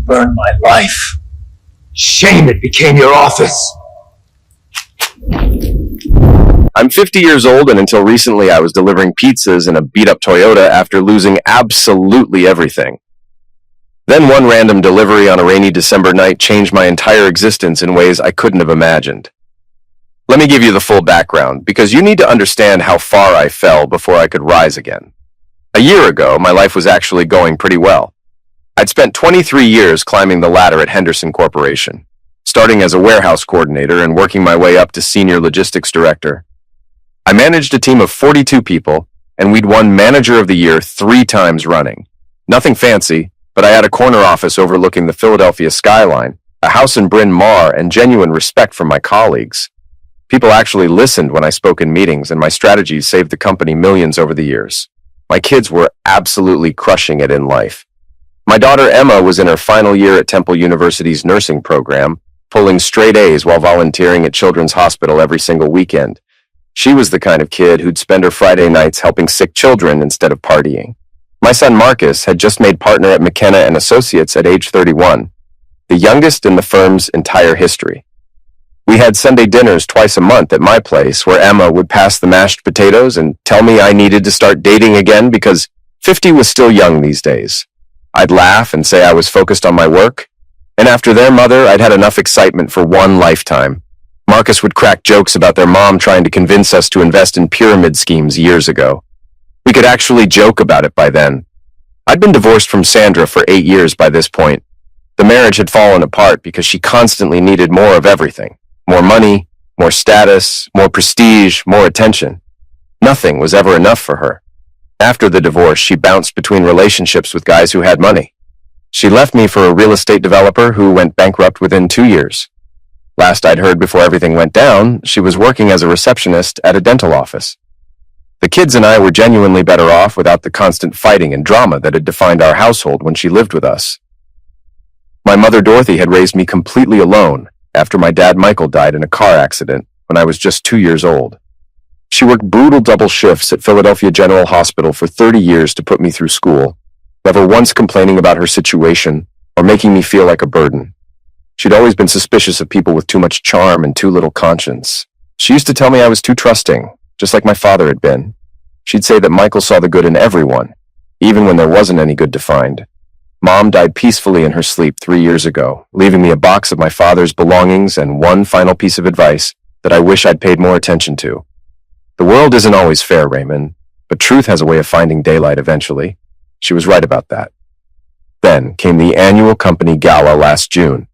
burned my life. Shame it became your office. I'm 50 years old, and until recently I was delivering pizzas in a beat-up Toyota after losing absolutely everything. Then one random delivery on a rainy December night changed my entire existence in ways I couldn't have imagined. Let me give you the full background, because you need to understand how far I fell before I could rise again. A year ago, my life was actually going pretty well. I'd spent 23 years climbing the ladder at Henderson Corporation, starting as a warehouse coordinator and working my way up to senior logistics director. I managed a team of 42 people, and we'd won Manager of the Year 3 times running. Nothing fancy, but I had a corner office overlooking the Philadelphia skyline, a house in Bryn Mawr, and genuine respect from my colleagues. People actually listened when I spoke in meetings, and my strategies saved the company millions over the years. My kids were absolutely crushing it in life. My daughter Emma was in her final year at Temple University's nursing program, pulling straight A's while volunteering at Children's Hospital every single weekend. She was the kind of kid who'd spend her Friday nights helping sick children instead of partying. My son Marcus had just made partner at McKenna and Associates at age 31, the youngest in the firm's entire history. We had Sunday dinners twice a month at my place, where Emma would pass the mashed potatoes and tell me I needed to start dating again because 50 was still young these days. I'd laugh and say I was focused on my work, and after their mother, I'd had enough excitement for one lifetime. Marcus would crack jokes about their mom trying to convince us to invest in pyramid schemes years ago. We could actually joke about it by then. I'd been divorced from Sandra for 8 years by this point. The marriage had fallen apart because she constantly needed more of everything. More money, more status, more prestige, more attention. Nothing was ever enough for her. After the divorce, she bounced between relationships with guys who had money. She left me for a real estate developer who went bankrupt within 2 years. Last I'd heard before everything went down, she was working as a receptionist at a dental office. The kids and I were genuinely better off without the constant fighting and drama that had defined our household when she lived with us. My mother Dorothy had raised me completely alone after my dad Michael died in a car accident when I was just 2 years old. She worked brutal double shifts at Philadelphia General Hospital for 30 years to put me through school, never once complaining about her situation or making me feel like a burden. She'd always been suspicious of people with too much charm and too little conscience. She used to tell me I was too trusting, just like my father had been. She'd say that Michael saw the good in everyone, even when there wasn't any good to find. Mom died peacefully in her sleep 3 years ago, leaving me a box of my father's belongings and one final piece of advice that I wish I'd paid more attention to. The world isn't always fair, Raymond, but truth has a way of finding daylight eventually. She was right about that. Then came the annual company gala last June.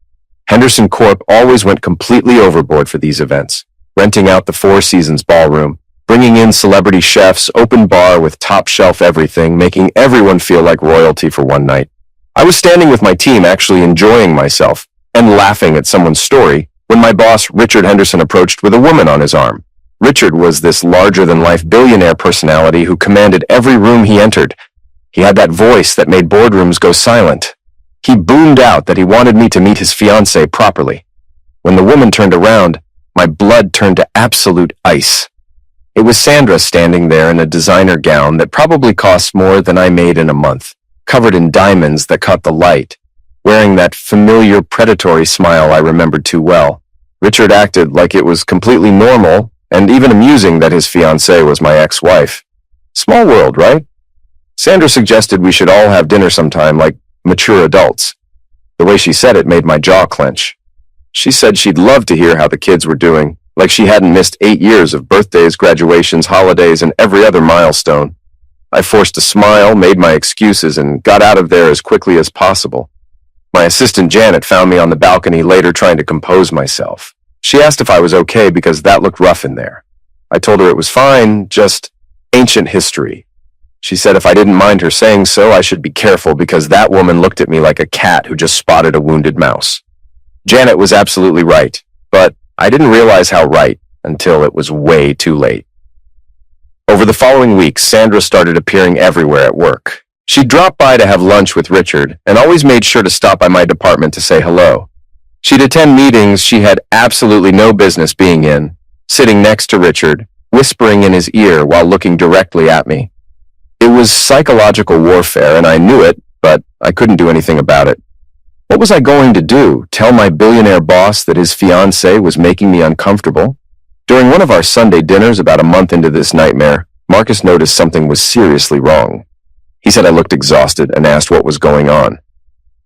Henderson Corp always went completely overboard for these events, renting out the Four Seasons ballroom, bringing in celebrity chefs, open bar with top-shelf everything, making everyone feel like royalty for one night. I was standing with my team actually enjoying myself and laughing at someone's story when my boss, Richard Henderson, approached with a woman on his arm. Richard was this larger-than-life billionaire personality who commanded every room he entered. He had that voice that made boardrooms go silent. He boomed out that he wanted me to meet his fiancée properly. When the woman turned around, my blood turned to absolute ice. It was Sandra standing there in a designer gown that probably cost more than I made in a month, covered in diamonds that caught the light, wearing that familiar predatory smile I remembered too well. Richard acted like it was completely normal and even amusing that his fiancée was my ex-wife. Small world, right? Sandra suggested we should all have dinner sometime like mature adults. The way she said it made my jaw clench. She said she'd love to hear how the kids were doing, like she hadn't missed 8 years of birthdays, graduations, holidays, and every other milestone. I forced a smile, made my excuses, and got out of there as quickly as possible. My assistant Janet found me on the balcony later trying to compose myself. She asked if I was okay because that looked rough in there. I told her it was fine, just ancient history. She said if I didn't mind her saying so, I should be careful because that woman looked at me like a cat who just spotted a wounded mouse. Janet was absolutely right, but I didn't realize how right until it was way too late. Over the following weeks, Sandra started appearing everywhere at work. She'd drop by to have lunch with Richard and always made sure to stop by my department to say hello. She'd attend meetings she had absolutely no business being in, sitting next to Richard, whispering in his ear while looking directly at me. It was psychological warfare, and I knew it, but I couldn't do anything about it. What was I going to do? Tell my billionaire boss that his fiancée was making me uncomfortable? During one of our Sunday dinners about a month into this nightmare, Marcus noticed something was seriously wrong. He said I looked exhausted and asked what was going on.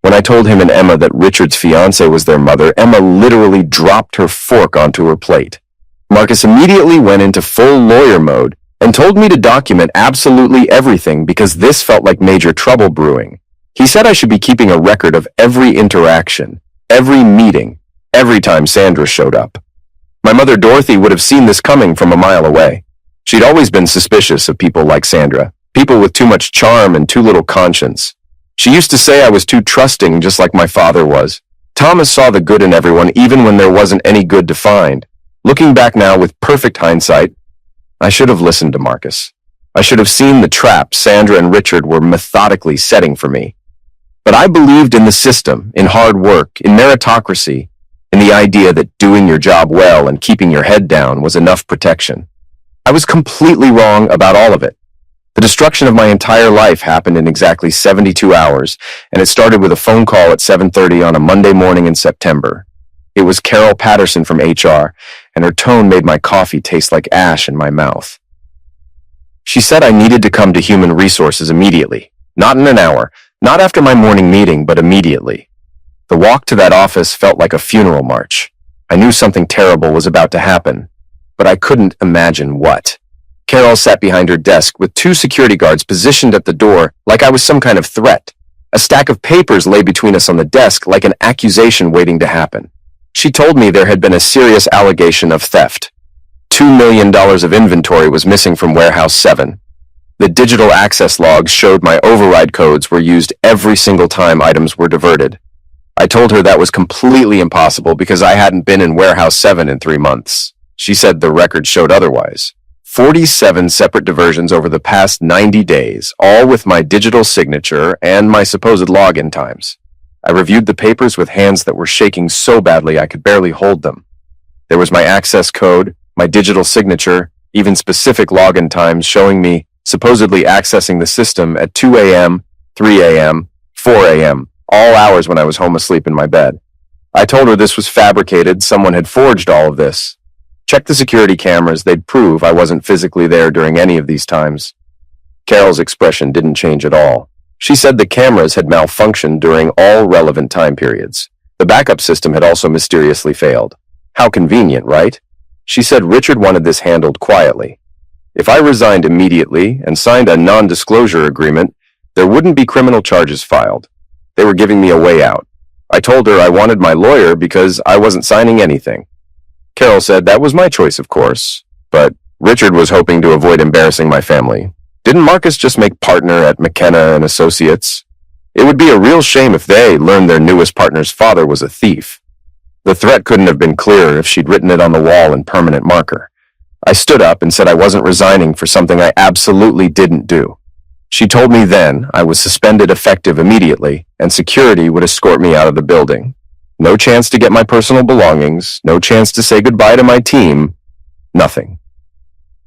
When I told him and Emma that Richard's fiancée was their mother, Emma literally dropped her fork onto her plate. Marcus immediately went into full lawyer mode and told me to document absolutely everything because this felt like major trouble brewing. He said I should be keeping a record of every interaction, every meeting, every time Sandra showed up. My mother Dorothy would have seen this coming from a mile away. She'd always been suspicious of people like Sandra, people with too much charm and too little conscience. She used to say I was too trusting, just like my father was. Thomas saw the good in everyone even when there wasn't any good to find. Looking back now with perfect hindsight, I should have listened to Marcus. I should have seen the trap Sandra and Richard were methodically setting for me. But I believed in the system, in hard work, in meritocracy, in the idea that doing your job well and keeping your head down was enough protection. I was completely wrong about all of it. The destruction of my entire life happened in exactly 72 hours, and it started with a phone call at 7:30 on a Monday morning in September. It was Carol Patterson from HR, and her tone made my coffee taste like ash in my mouth. She said I needed to come to Human Resources immediately, not in an hour, not after my morning meeting, but immediately. The walk to that office felt like a funeral march. I knew something terrible was about to happen, but I couldn't imagine what. Carol sat behind her desk with 2 security guards positioned at the door like I was some kind of threat. A stack of papers lay between us on the desk like an accusation waiting to happen. She told me there had been a serious allegation of theft. $2 million of inventory was missing from Warehouse 7. The digital access logs showed my override codes were used every single time items were diverted. I told her that was completely impossible because I hadn't been in Warehouse 7 in 3 months. She said the record showed otherwise. 47 separate diversions over the past 90 days, all with my digital signature and my supposed login times. I reviewed the papers with hands that were shaking so badly I could barely hold them. There was my access code, my digital signature, even specific login times showing me supposedly accessing the system at 2 a.m., 3 a.m., 4 a.m., all hours when I was home asleep in my bed. I told her this was fabricated, someone had forged all of this. Check the security cameras, they'd prove I wasn't physically there during any of these times. Carol's expression didn't change at all. She said the cameras had malfunctioned during all relevant time periods. The backup system had also mysteriously failed. How convenient, right? She said Richard wanted this handled quietly. If I resigned immediately and signed a non-disclosure agreement, there wouldn't be criminal charges filed. They were giving me a way out. I told her I wanted my lawyer because I wasn't signing anything. Carol said that was my choice, of course, but Richard was hoping to avoid embarrassing my family. Didn't Marcus just make partner at McKenna and Associates? It would be a real shame if they learned their newest partner's father was a thief. The threat couldn't have been clearer if she'd written it on the wall in permanent marker. I stood up and said I wasn't resigning for something I absolutely didn't do. She told me then I was suspended effective immediately and security would escort me out of the building. No chance to get my personal belongings, no chance to say goodbye to my team, nothing.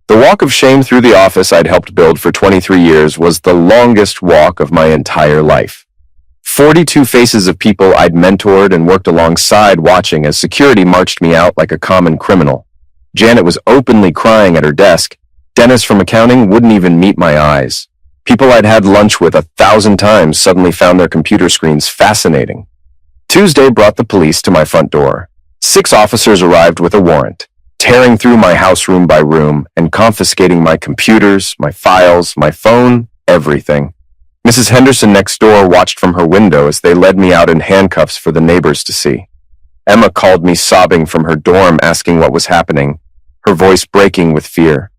The walk of shame through the office I'd helped build for 23 years was the longest walk of my entire life. 42 faces of people I'd mentored and worked alongside watching as security marched me out like a common criminal. Janet was openly crying at her desk. Dennis from accounting wouldn't even meet my eyes. People I'd had lunch with 1,000 times suddenly found their computer screens fascinating. Tuesday brought the police to my front door. 6 officers arrived with a warrant, tearing through my house room by room and confiscating my computers, my files, my phone, everything. Mrs. Henderson next door watched from her window as they led me out in handcuffs for the neighbors to see. Emma called me sobbing from her dorm asking what was happening, her voice breaking with fear.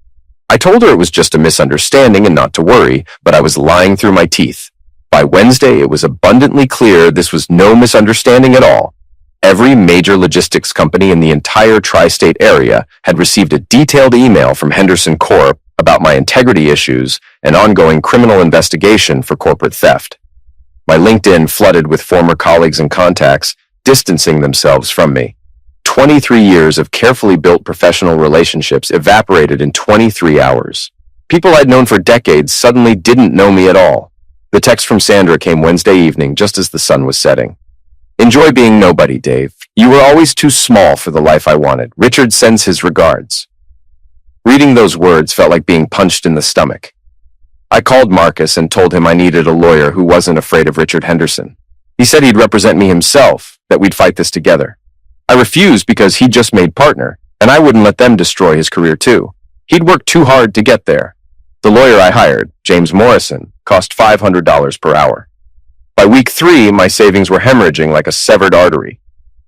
I told her it was just a misunderstanding and not to worry, but I was lying through my teeth. By Wednesday, it was abundantly clear this was no misunderstanding at all. Every major logistics company in the entire tri-state area had received a detailed email from Henderson Corp. About my integrity issues and ongoing criminal investigation for corporate theft. My LinkedIn flooded with former colleagues and contacts, distancing themselves from me. 23 years of carefully built professional relationships evaporated in 23 hours. People I'd known for decades suddenly didn't know me at all. The text from Sandra came Wednesday evening just as the sun was setting. Enjoy being nobody, Dave. You were always too small for the life I wanted. Richard sends his regards. Reading those words felt like being punched in the stomach. I called Marcus and told him I needed a lawyer who wasn't afraid of Richard Henderson. He said he'd represent me himself, that we'd fight this together. I refused because he'd just made partner, and I wouldn't let them destroy his career too. He'd worked too hard to get there. The lawyer I hired, James Morrison, cost $500 per hour. By week 3, my savings were hemorrhaging like a severed artery.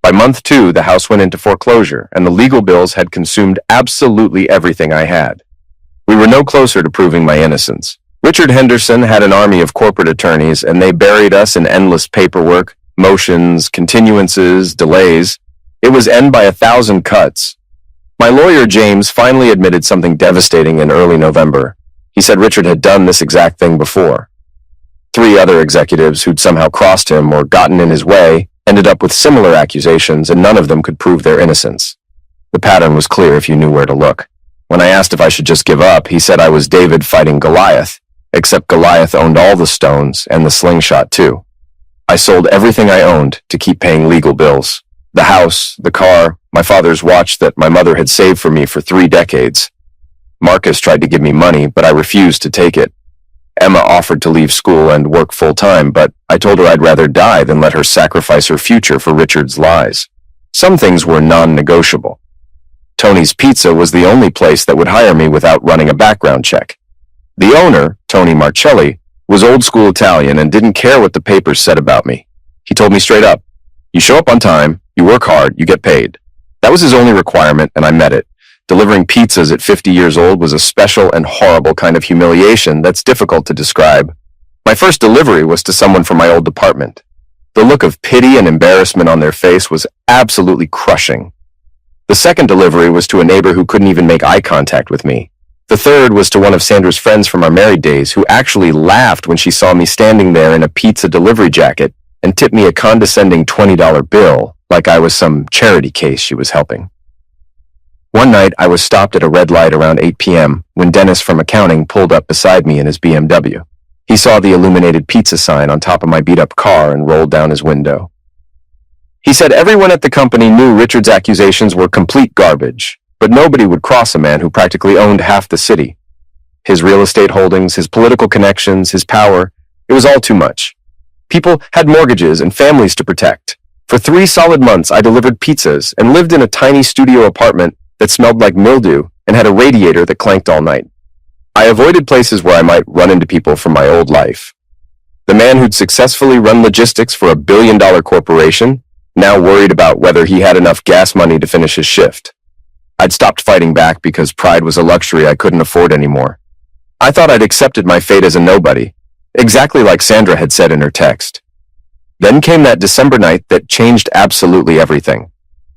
By month 2, the house went into foreclosure, and the legal bills had consumed absolutely everything I had. We were no closer to proving my innocence. Richard Henderson had an army of corporate attorneys, and they buried us in endless paperwork, motions, continuances, delays. It was end by 1,000 cuts. My lawyer, James, finally admitted something devastating in early November. He said Richard had done this exact thing before. 3 other executives who'd somehow crossed him or gotten in his way ended up with similar accusations, and none of them could prove their innocence. The pattern was clear if you knew where to look. When I asked if I should just give up, he said I was David fighting Goliath, except Goliath owned all the stones and the slingshot too. I sold everything I owned to keep paying legal bills. The house, the car, my father's watch that my mother had saved for me for 3 decades. Marcus tried to give me money, but I refused to take it. Emma offered to leave school and work full-time, but I told her I'd rather die than let her sacrifice her future for Richard's lies. Some things were non-negotiable. Tony's Pizza was the only place that would hire me without running a background check. The owner, Tony Marcelli, was old-school Italian and didn't care what the papers said about me. He told me straight up, "You show up on time, you work hard, you get paid." That was his only requirement, and I met it. Delivering pizzas at 50 years old was a special and horrible kind of humiliation that's difficult to describe. My first delivery was to someone from my old department. The look of pity and embarrassment on their face was absolutely crushing. The second delivery was to a neighbor who couldn't even make eye contact with me. The third was to one of Sandra's friends from our married days who actually laughed when she saw me standing there in a pizza delivery jacket and tipped me a condescending $20 bill like I was some charity case she was helping. One night, I was stopped at a red light around 8 p.m. when Dennis from accounting pulled up beside me in his BMW. He saw the illuminated pizza sign on top of my beat-up car and rolled down his window. He said everyone at the company knew Richard's accusations were complete garbage, but nobody would cross a man who practically owned half the city. His real estate holdings, his political connections, his power, it was all too much. People had mortgages and families to protect. For 3 solid months, I delivered pizzas and lived in a tiny studio apartment that smelled like mildew and had a radiator that clanked all night. I avoided places where I might run into people from my old life. The man who'd successfully run logistics for $1 billion corporation now worried about whether he had enough gas money to finish his shift. I'd stopped fighting back because pride was a luxury I couldn't afford anymore. I thought I'd accepted my fate as a nobody, exactly like Sandra had said in her text. Then came that December night that changed absolutely everything.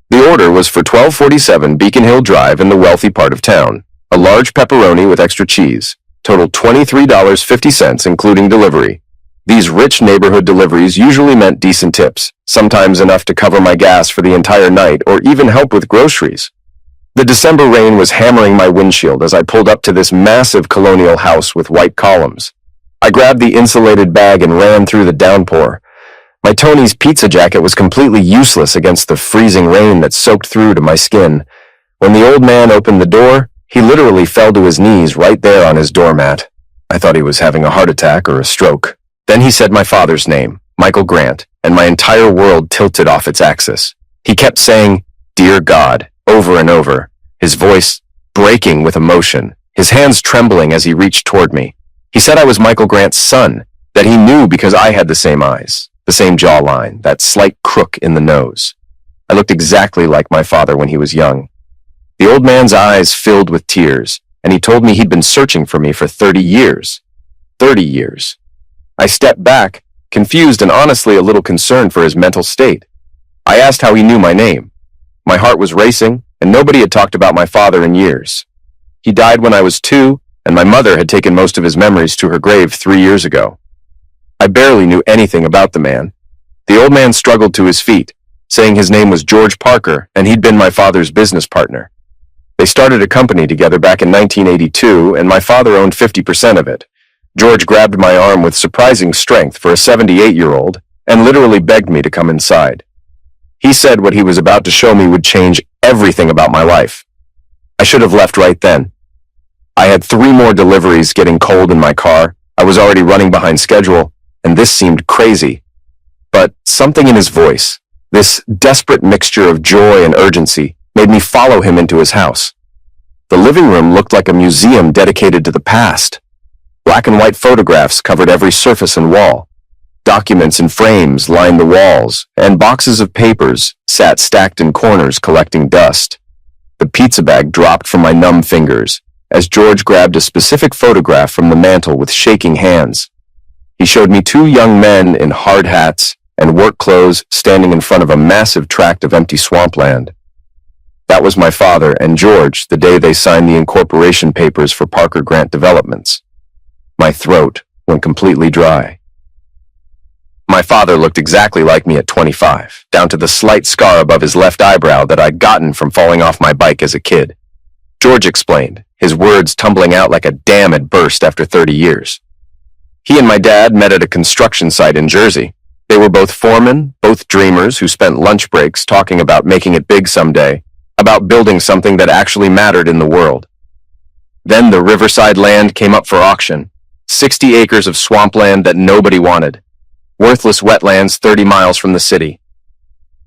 The order was for 1247 Beacon Hill Drive in the wealthy part of town. A large pepperoni with extra cheese. Totaled $23.50 including delivery. These rich neighborhood deliveries usually meant decent tips, sometimes enough to cover my gas for the entire night or even help with groceries. The December rain was hammering my windshield as I pulled up to this massive colonial house with white columns. I grabbed the insulated bag and ran through the downpour. My Tony's Pizza jacket was completely useless against the freezing rain that soaked through to my skin. When the old man opened the door, he literally fell to his knees right there on his doormat. I thought he was having a heart attack or a stroke. Then he said my father's name, Michael Grant, and my entire world tilted off its axis. He kept saying, "Dear God," over and over, his voice breaking with emotion, his hands trembling as he reached toward me. He said I was Michael Grant's son, that he knew because I had the same eyes, the same jawline, that slight crook in the nose. I looked exactly like my father when he was young. The old man's eyes filled with tears, and he told me he'd been searching for me for 30 years. 30 years. I stepped back, confused and honestly a little concerned for his mental state. I asked how he knew my name. My heart was racing, and nobody had talked about my father in years. He died when I was 2, and my mother had taken most of his memories to her grave 3 years ago. I barely knew anything about the man. The old man struggled to his feet, saying his name was George Parker, and he'd been my father's business partner. They started a company together back in 1982, and my father owned 50% of it. George grabbed my arm with surprising strength for a 78-year-old, and literally begged me to come inside. He said what he was about to show me would change everything about my life. I should have left right then. I had 3 more deliveries getting cold in my car. I was already running behind schedule, and this seemed crazy. But something in his voice, this desperate mixture of joy and urgency, made me follow him into his house. The living room looked like a museum dedicated to the past. Black and white photographs covered every surface and wall. Documents in frames lined the walls, and boxes of papers sat stacked in corners collecting dust. The pizza bag dropped from my numb fingers as George grabbed a specific photograph from the mantel with shaking hands. He showed me 2 young men in hard hats and work clothes standing in front of a massive tract of empty swampland. That was my father and George the day they signed the incorporation papers for Parker Grant Developments. My throat went completely dry. My father looked exactly like me at 25, down to the slight scar above his left eyebrow that I'd gotten from falling off my bike as a kid. George explained, his words tumbling out like a dam had burst after 30 years. He and my dad met at a construction site in Jersey. They were both foremen, both dreamers who spent lunch breaks talking about making it big someday, about building something that actually mattered in the world. Then the riverside land came up for auction, 60 acres of swampland that nobody wanted, worthless wetlands 30 miles from the city.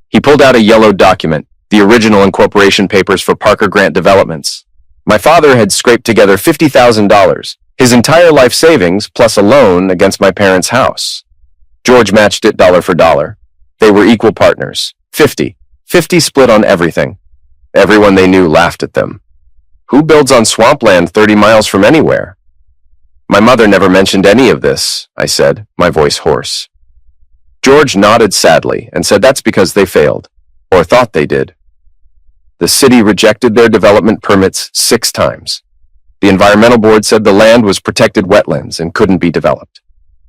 He pulled out a yellowed document, the original incorporation papers for Parker Grant Developments. My father had scraped together $50,000, his entire life savings plus a loan against my parents' house. George matched it dollar for dollar. They were equal partners, 50 split on everything. Everyone they knew laughed at them. Who builds on swampland 30 miles from anywhere? My mother never mentioned any of this, I said, my voice hoarse. George nodded sadly and said that's because they failed, or thought they did. The city rejected their development permits 6 times. The environmental board said the land was protected wetlands and couldn't be developed.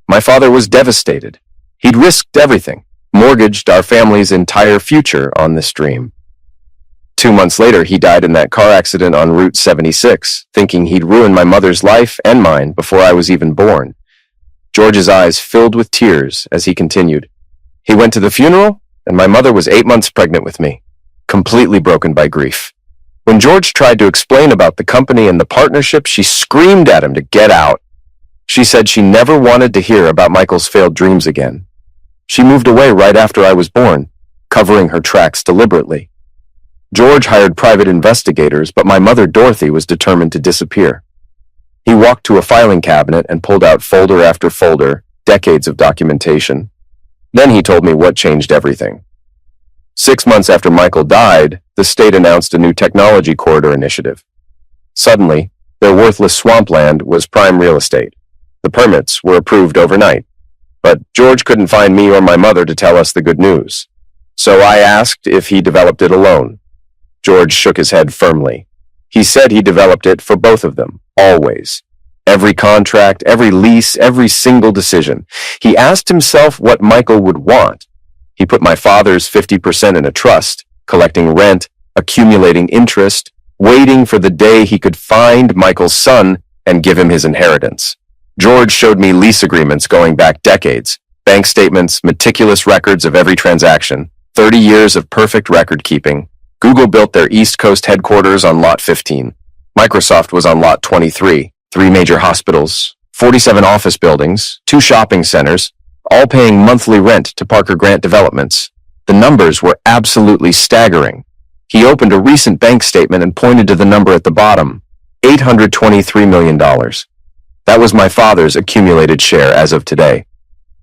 My father was devastated. He'd risked everything, mortgaged our family's entire future on this dream. 2 months later, he died in that car accident on Route 76, thinking he'd ruin my mother's life and mine before I was even born. George's eyes filled with tears as he continued. He went to the funeral, and my mother was 8 months pregnant with me, completely broken by grief. When George tried to explain about the company and the partnership, she screamed at him to get out. She said she never wanted to hear about Michael's failed dreams again. She moved away right after I was born, covering her tracks deliberately. George hired private investigators, but my mother, Dorothy, was determined to disappear. He walked to a filing cabinet and pulled out folder after folder, decades of documentation. Then he told me what changed everything. 6 months after Michael died, the state announced a new technology corridor initiative. Suddenly, their worthless swampland was prime real estate. The permits were approved overnight. But George couldn't find me or my mother to tell us the good news. So I asked if he developed it alone. George shook his head firmly. He said he developed it for both of them, always. Every contract, every lease, every single decision. He asked himself what Michael would want. He put my father's 50% in a trust, collecting rent, accumulating interest, waiting for the day he could find Michael's son and give him his inheritance. George showed me lease agreements going back decades, bank statements, meticulous records of every transaction, 30 years of perfect record keeping. Google built their East Coast headquarters on Lot 15. Microsoft was on Lot 23, 3 major hospitals, 47 office buildings, 2 shopping centers, all paying monthly rent to Parker Grant Developments. The numbers were absolutely staggering. He opened a recent bank statement and pointed to the number at the bottom, $823 million. That was my father's accumulated share as of today.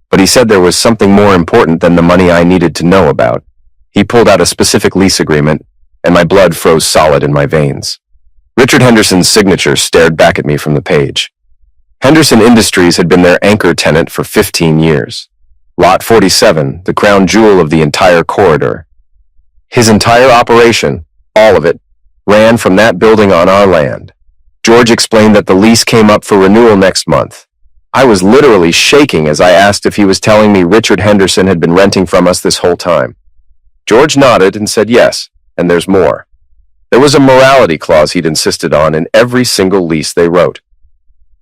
But he said there was something more important than the money I needed to know about. He pulled out a specific lease agreement, and my blood froze solid in my veins. Richard Henderson's signature stared back at me from the page. Henderson Industries had been their anchor tenant for 15 years. Lot 47, the crown jewel of the entire corridor. His entire operation, all of it, ran from that building on our land. George explained that the lease came up for renewal next month. I was literally shaking as I asked if he was telling me Richard Henderson had been renting from us this whole time. George nodded and said yes, and there's more. There was a morality clause he'd insisted on in every single lease they wrote.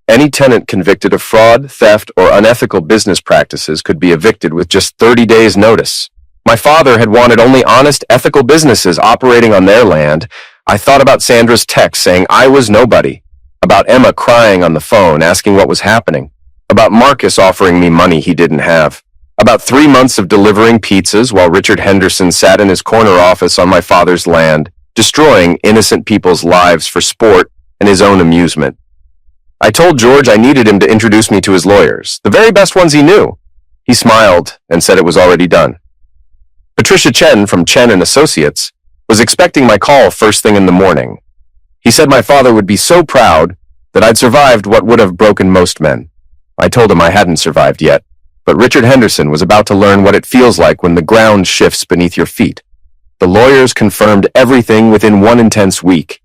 Any tenant convicted of fraud, theft, or unethical business practices could be evicted with just 30 days' notice. My father had wanted only honest, ethical businesses operating on their land. I thought about Sandra's text saying I was nobody, about Emma crying on the phone asking what was happening, about Marcus offering me money he didn't have, about 3 months of delivering pizzas while Richard Henderson sat in his corner office on my father's land, destroying innocent people's lives for sport and his own amusement. I told George I needed him to introduce me to his lawyers, the very best ones he knew. He smiled and said it was already done. Patricia Chen from Chen & Associates was expecting my call first thing in the morning. He said my father would be so proud that I'd survived what would have broken most men. I told him I hadn't survived yet, but Richard Henderson was about to learn what it feels like when the ground shifts beneath your feet. The lawyers confirmed everything within one intense week.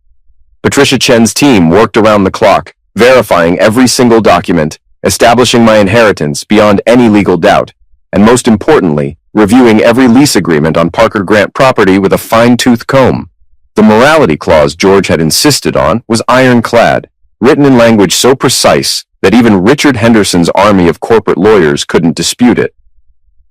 Patricia Chen's team worked around the clock, verifying every single document, establishing my inheritance beyond any legal doubt, and most importantly, reviewing every lease agreement on Parker Grant property with a fine-tooth comb. The morality clause George had insisted on was ironclad, written in language so precise that even Richard Henderson's army of corporate lawyers couldn't dispute it.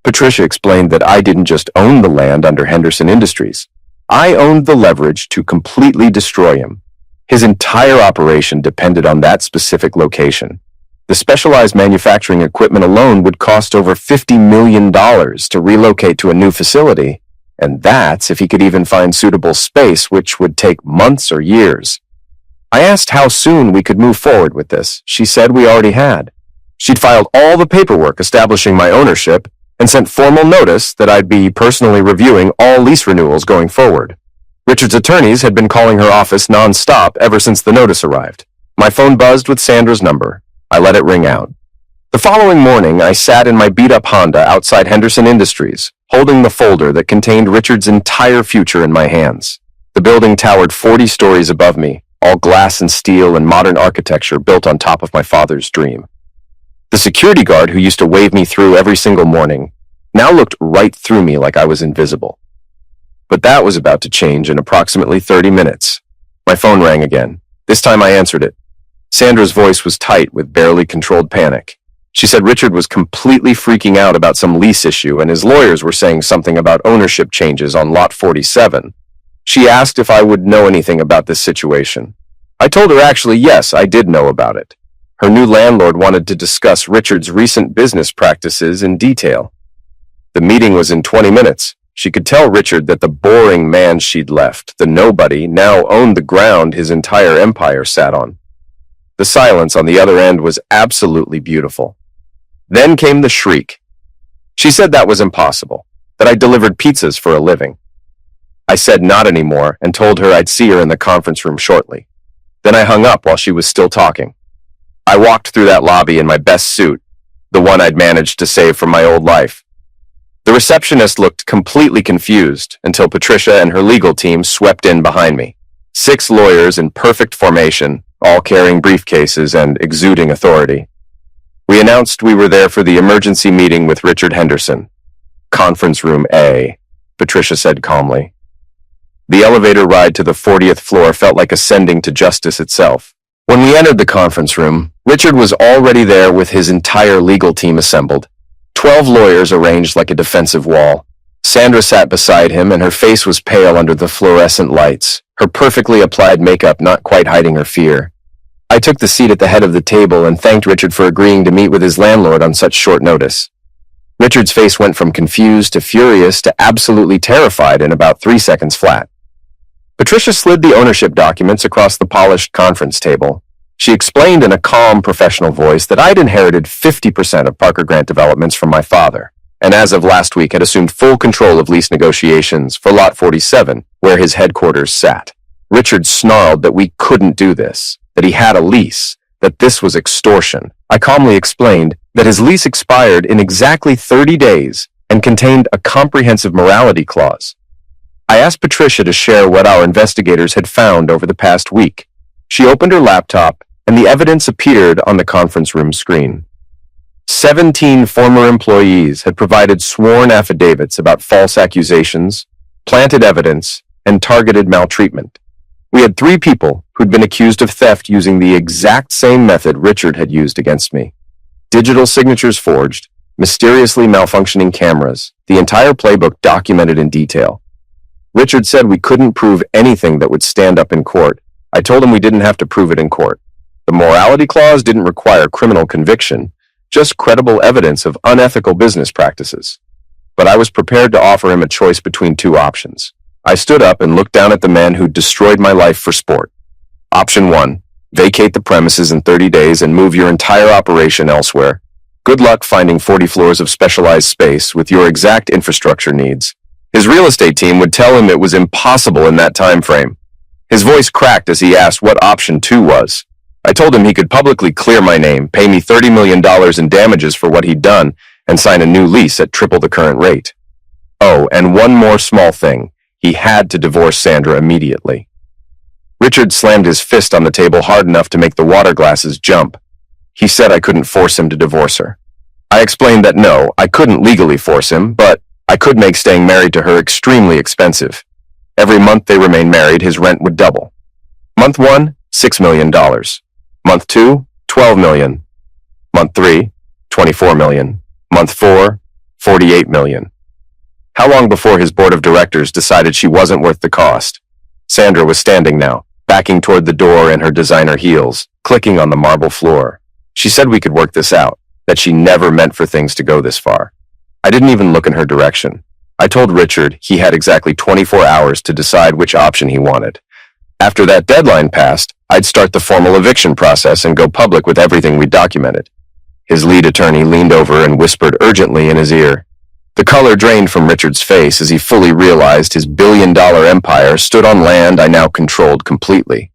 Patricia explained that I didn't just own the land under Henderson Industries. I owned the leverage to completely destroy him. His entire operation depended on that specific location. The specialized manufacturing equipment alone would cost over $50 million to relocate to a new facility, and that's if he could even find suitable space, which would take months or years. I asked how soon we could move forward with this. She said we already had. She'd filed all the paperwork establishing my ownership and sent formal notice that I'd be personally reviewing all lease renewals going forward. Richard's attorneys had been calling her office non-stop ever since the notice arrived. My phone buzzed with Sandra's number. I let it ring out. The following morning, I sat in my beat-up Honda outside Henderson Industries, holding the folder that contained Richard's entire future in my hands. The building towered 40 stories above me, all glass and steel and modern architecture built on top of my father's dream. The security guard who used to wave me through every single morning now looked right through me like I was invisible. But that was about to change in approximately 30 minutes. My phone rang again. This time I answered it. Sandra's voice was tight with barely controlled panic. She said Richard was completely freaking out about some lease issue and his lawyers were saying something about ownership changes on Lot 47. She asked if I would know anything about this situation. I told her actually yes, I did know about it. Her new landlord wanted to discuss Richard's recent business practices in detail. The meeting was in 20 minutes. She could tell Richard that the boring man she'd left, the nobody, now owned the ground his entire empire sat on. The silence on the other end was absolutely beautiful. Then came the shriek. She said that was impossible, that I delivered pizzas for a living. I said not anymore and told her I'd see her in the conference room shortly. Then I hung up while she was still talking. I walked through that lobby in my best suit, the one I'd managed to save from my old life. The receptionist looked completely confused until Patricia and her legal team swept in behind me. 6 lawyers in perfect formation, all carrying briefcases and exuding authority. We announced we were there for the emergency meeting with Richard Henderson. Conference room A, Patricia said calmly. The elevator ride to the 40th floor felt like ascending to justice itself. When we entered the conference room, Richard was already there with his entire legal team assembled. 12 lawyers arranged like a defensive wall. Sandra sat beside him and her face was pale under the fluorescent lights, her perfectly applied makeup not quite hiding her fear. I took the seat at the head of the table and thanked Richard for agreeing to meet with his landlord on such short notice. Richard's face went from confused to furious to absolutely terrified in about 3 seconds flat. Patricia slid the ownership documents across the polished conference table. She explained in a calm, professional voice that I'd inherited 50% of Parker Grant Developments from my father, and as of last week had assumed full control of lease negotiations for Lot 47, where his headquarters sat. Richard snarled that we couldn't do this, that he had a lease, that this was extortion. I calmly explained that his lease expired in exactly 30 days and contained a comprehensive morality clause. I asked Patricia to share what our investigators had found over the past week. She opened her laptop, and the evidence appeared on the conference room screen. 17 former employees had provided sworn affidavits about false accusations, planted evidence, and targeted maltreatment. We had 3 people who'd been accused of theft using the exact same method Richard had used against me. Digital signatures forged, mysteriously malfunctioning cameras, the entire playbook documented in detail. Richard said we couldn't prove anything that would stand up in court. I told him we didn't have to prove it in court. The morality clause didn't require criminal conviction, just credible evidence of unethical business practices. But I was prepared to offer him a choice between 2 options. I stood up and looked down at the man who destroyed my life for sport. Option 1, vacate the premises in 30 days and move your entire operation elsewhere. Good luck finding 40 floors of specialized space with your exact infrastructure needs. His real estate team would tell him it was impossible in that time frame. His voice cracked as he asked what option 2 was. I told him he could publicly clear my name, pay me $30 million in damages for what he'd done, and sign a new lease at triple the current rate. Oh, and one more small thing. He had to divorce Sandra immediately. Richard slammed his fist on the table hard enough to make the water glasses jump. He said I couldn't force him to divorce her. I explained that no, I couldn't legally force him, but I could make staying married to her extremely expensive. Every month they remained married, his rent would double. Month 1, $6 million. Month 2, $12 million. Month 3, $24 million. Month 4, $48 million. How long before his board of directors decided she wasn't worth the cost? Sandra was standing now, backing toward the door in her designer heels, clicking on the marble floor. She said we could work this out, that she never meant for things to go this far. I didn't even look in her direction. I told Richard he had exactly 24 hours to decide which option he wanted. After that deadline passed, I'd start the formal eviction process and go public with everything we documented. His lead attorney leaned over and whispered urgently in his ear. The color drained from Richard's face as he fully realized his billion-dollar empire stood on land I now controlled completely.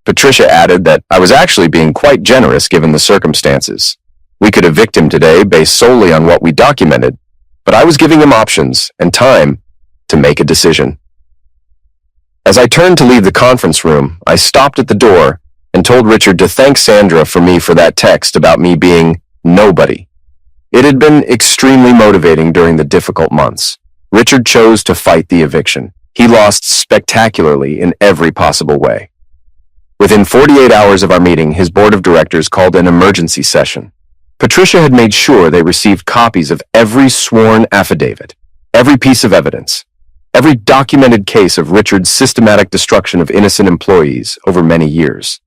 Patricia added that I was actually being quite generous given the circumstances. We could evict him today based solely on what we documented, but I was giving him options and time to make a decision. As I turned to leave the conference room, I stopped at the door and told Richard to thank Sandra for that text about me being nobody. It had been extremely motivating during the difficult months. Richard chose to fight the eviction. He lost spectacularly in every possible way. Within 48 hours of our meeting, his board of directors called an emergency session. Patricia had made sure they received copies of every sworn affidavit, every piece of evidence, every documented case of Richard's systematic destruction of innocent employees over many years.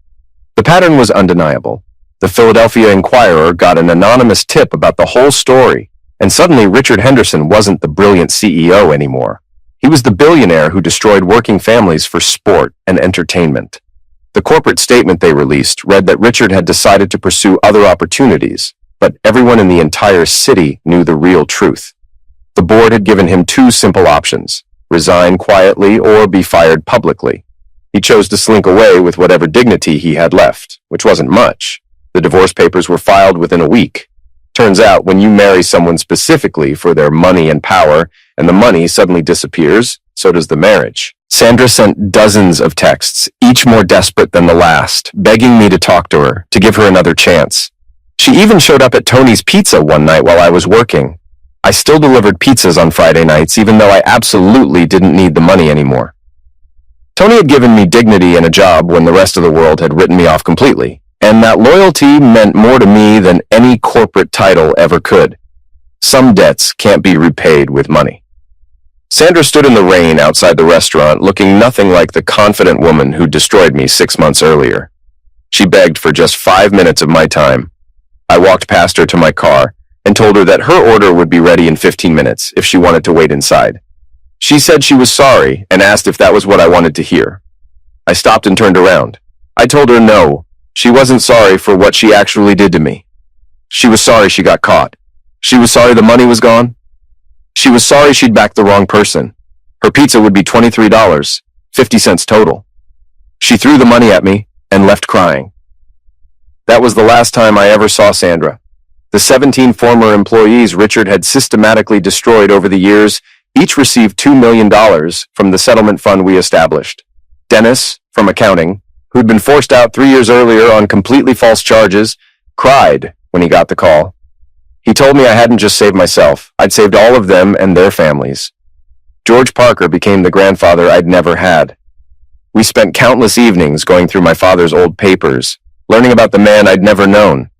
The pattern was undeniable. The Philadelphia Inquirer got an anonymous tip about the whole story, and suddenly Richard Henderson wasn't the brilliant CEO anymore. He was the billionaire who destroyed working families for sport and entertainment. The corporate statement they released read that Richard had decided to pursue other opportunities, but everyone in the entire city knew the real truth. The board had given him 2 simple options: resign quietly or be fired publicly. He chose to slink away with whatever dignity he had left, which wasn't much. The divorce papers were filed within a week. Turns out, when you marry someone specifically for their money and power, and the money suddenly disappears, so does the marriage. Sandra sent dozens of texts, each more desperate than the last, begging me to talk to her, to give her another chance. She even showed up at Tony's Pizza one night while I was working. I still delivered pizzas on Friday nights, even though I absolutely didn't need the money anymore. Tony had given me dignity and a job when the rest of the world had written me off completely, and that loyalty meant more to me than any corporate title ever could. Some debts can't be repaid with money. Sandra stood in the rain outside the restaurant, looking nothing like the confident woman who destroyed me 6 months earlier. She begged for just 5 minutes of my time. I walked past her to my car and told her that her order would be ready in 15 minutes if she wanted to wait inside. She said she was sorry and asked if that was what I wanted to hear. I stopped and turned around. I told her no. She wasn't sorry for what she actually did to me. She was sorry she got caught. She was sorry the money was gone. She was sorry she'd backed the wrong person. Her pizza would be $23, 50 cents total. She threw the money at me and left crying. That was the last time I ever saw Sandra. The 17 former employees Richard had systematically destroyed over the years each received $2 million from the settlement fund we established. Dennis, from accounting, who'd been forced out 3 years earlier on completely false charges, cried when he got the call. He told me I hadn't just saved myself, I'd saved all of them and their families. George Parker became the grandfather I'd never had. We spent countless evenings going through my father's old papers, learning about the man I'd never known.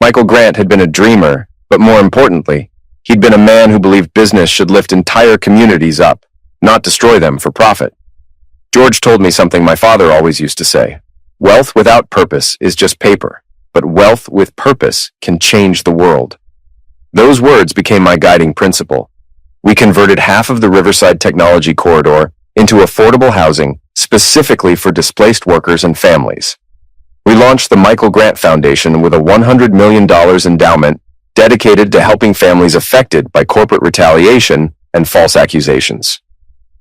Michael Grant had been a dreamer, but more importantly, he'd been a man who believed business should lift entire communities up, not destroy them for profit. George told me something my father always used to say. Wealth without purpose is just paper, but wealth with purpose can change the world. Those words became my guiding principle. We converted half of the Riverside Technology Corridor into affordable housing specifically for displaced workers and families. We launched the Michael Grant Foundation with a $100 million endowment dedicated to helping families affected by corporate retaliation and false accusations.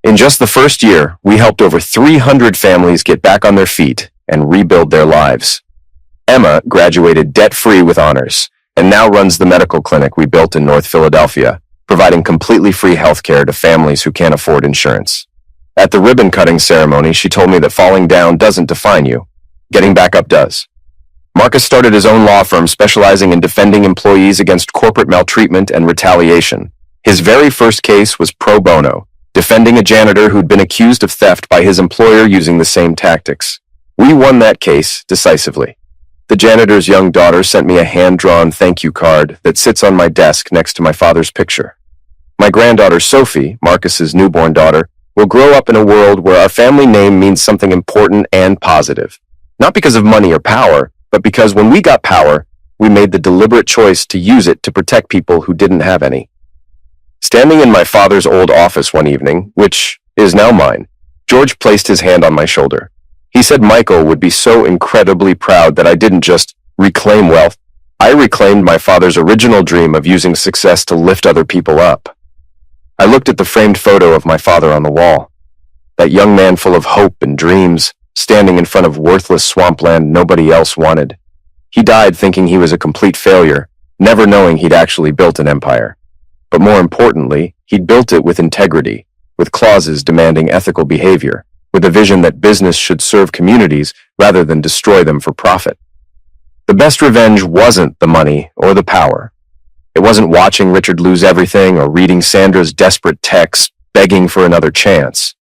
In just the first year, we helped over 300 families get back on their feet and rebuild their lives. Emma graduated debt-free with honors and now runs the medical clinic we built in North Philadelphia, providing completely free healthcare to families who can't afford insurance. At the ribbon-cutting ceremony, she told me that falling down doesn't define you. Getting back up does. Marcus started his own law firm specializing in defending employees against corporate maltreatment and retaliation. His very first case was pro bono, defending a janitor who'd been accused of theft by his employer using the same tactics. We won that case decisively. The janitor's young daughter sent me a hand-drawn thank you card that sits on my desk next to my father's picture. My granddaughter Sophie, Marcus's newborn daughter, will grow up in a world where our family name means something important and positive. Not because of money or power, but because when we got power, we made the deliberate choice to use it to protect people who didn't have any. Standing in my father's old office one evening, which is now mine, George placed his hand on my shoulder. He said Michael would be so incredibly proud that I didn't just reclaim wealth. I reclaimed my father's original dream of using success to lift other people up. I looked at the framed photo of my father on the wall. That young man full of hope and dreams, standing in front of worthless swampland nobody else wanted. He died thinking he was a complete failure, never knowing he'd actually built an empire. But more importantly, he'd built it with integrity, with clauses demanding ethical behavior, with a vision that business should serve communities rather than destroy them for profit. The best revenge wasn't the money or the power. It wasn't watching Richard lose everything or reading Sandra's desperate texts begging for another chance.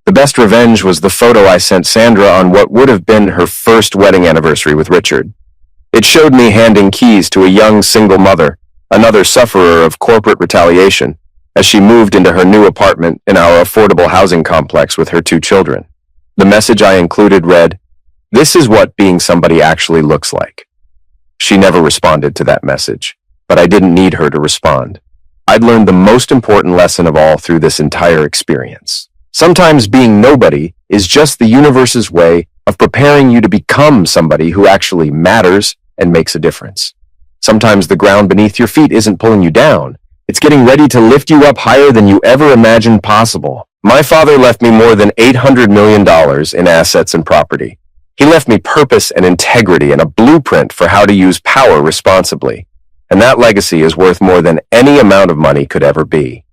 The best revenge was the photo I sent Sandra on what would have been her first wedding anniversary with Richard. It showed me handing keys to a young single mother, another sufferer of corporate retaliation, as she moved into her new apartment in our affordable housing complex with her 2 children. The message I included read, "This is what being somebody actually looks like." She never responded to that message, but I didn't need her to respond. I'd learned the most important lesson of all through this entire experience. Sometimes being nobody is just the universe's way of preparing you to become somebody who actually matters and makes a difference. Sometimes the ground beneath your feet isn't pulling you down. It's getting ready to lift you up higher than you ever imagined possible. My father left me more than $800 million in assets and property. He left me purpose and integrity and a blueprint for how to use power responsibly. And that legacy is worth more than any amount of money could ever be.